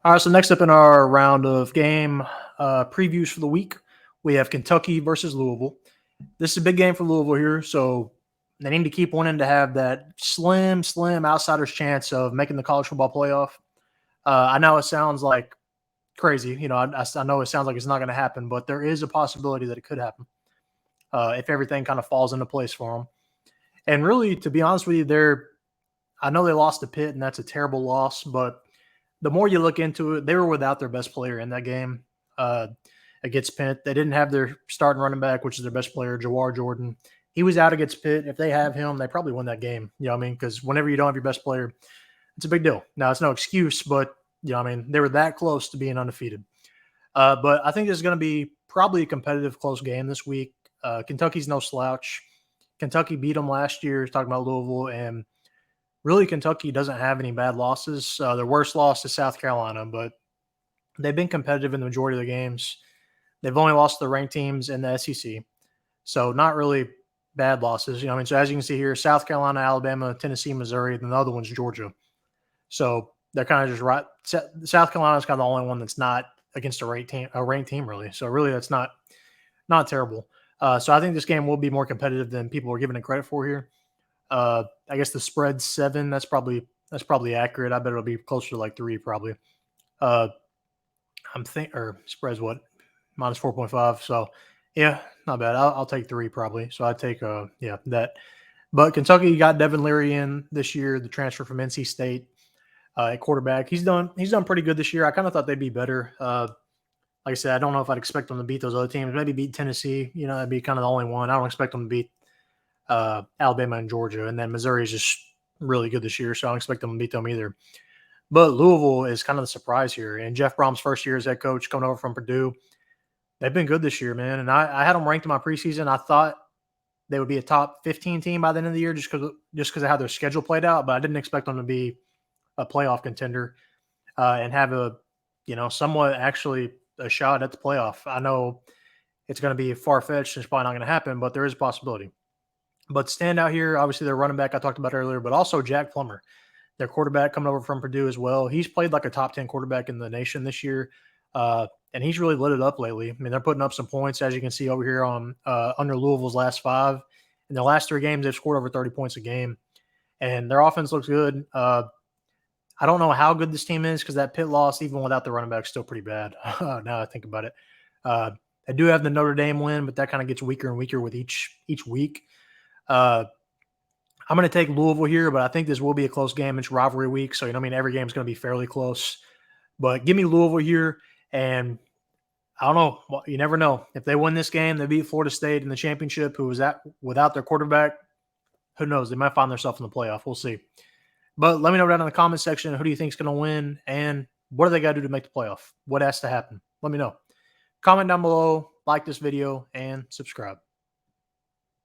All right, so next up in our round of game previews for the week, we have Kentucky versus Louisville. This is a big game for Louisville here, so they need to keep winning to have that slim outsider's chance of making the college football playoff. I know it sounds like crazy. I know it sounds like it's not going to happen, but there is a possibility that it could happen if everything kind of falls into place for them. And really, to be honest with you, I know they lost to Pitt, and that's a terrible loss, but the more you look into it, they were without their best player in that game against Pitt. They didn't have their starting running back, which is their best player, Jahwar Jordan. He was out against Pitt. If they have him, they probably win that game. You know what I mean? Because whenever you don't have your best player, it's a big deal. Now, it's no excuse, but you know what I mean? They were that close to being undefeated. But I think this is going to be probably a competitive, close game this week. Kentucky's no slouch. Kentucky beat them last year, talking about Louisville, and really, Kentucky doesn't have any bad losses. Their worst loss is South Carolina, but they've been competitive in the majority of the games. They've only lost to the ranked teams in the SEC, so not really bad losses. You know what I mean? So as you can see here, South Carolina, Alabama, Tennessee, Missouri, and the other one's Georgia. So they're kind of just right. South Carolina is kind of the only one that's not against a ranked team, really. So really, that's not terrible. So I think this game will be more competitive than people are giving it credit for here. I guess the spread's 7. That's probably accurate. I bet it'll be closer to like 3 probably. Or spread's what? Minus 4.5. So yeah, not bad. I'll take 3 probably. So I'd take that. But Kentucky got Devin Leary in this year, the transfer from NC State at quarterback. He's done pretty good this year. I kind of thought they'd be better. Like I said, I don't know if I'd expect them to beat those other teams. Maybe beat Tennessee. That'd be kind of the only one. I don't expect them to beat Alabama and Georgia. And then Missouri is just really good this year, so I don't expect them to beat them either. But Louisville is kind of the surprise here. And Jeff Brohm's first year as head coach coming over from Purdue, they've been good this year, man. And I had them ranked in my preseason. I thought they would be a top 15 team by the end of the year just because of how their schedule played out, but I didn't expect them to be a playoff contender and have somewhat actually a shot at the playoff. I know it's going to be far-fetched and it's probably not going to happen, but there is a possibility. But stand out here, obviously, their running back I talked about earlier, but also Jack Plummer, their quarterback coming over from Purdue as well. He's played like a top 10 quarterback in the nation this year, and he's really lit it up lately. I mean, they're putting up some points, as you can see over here on under Louisville's last 5. In their last 3 games, they've scored over 30 points a game, and their offense looks good. I don't know how good this team is because that Pitt loss, even without the running back, is still pretty bad now I think about it. I do have the Notre Dame win, but that kind of gets weaker and weaker with each week. I'm going to take Louisville here, but I think this will be a close game. It's rivalry week, so every game is going to be fairly close. But give me Louisville here, and I don't know. Well, you never know. If they win this game, they beat Florida State in the championship, who was without their quarterback. Who knows? They might find themselves in the playoff. We'll see. But let me know down in the comment section, who do you think is going to win, and what do they got to do to make the playoff? What has to happen? Let me know. Comment down below, like this video, and subscribe.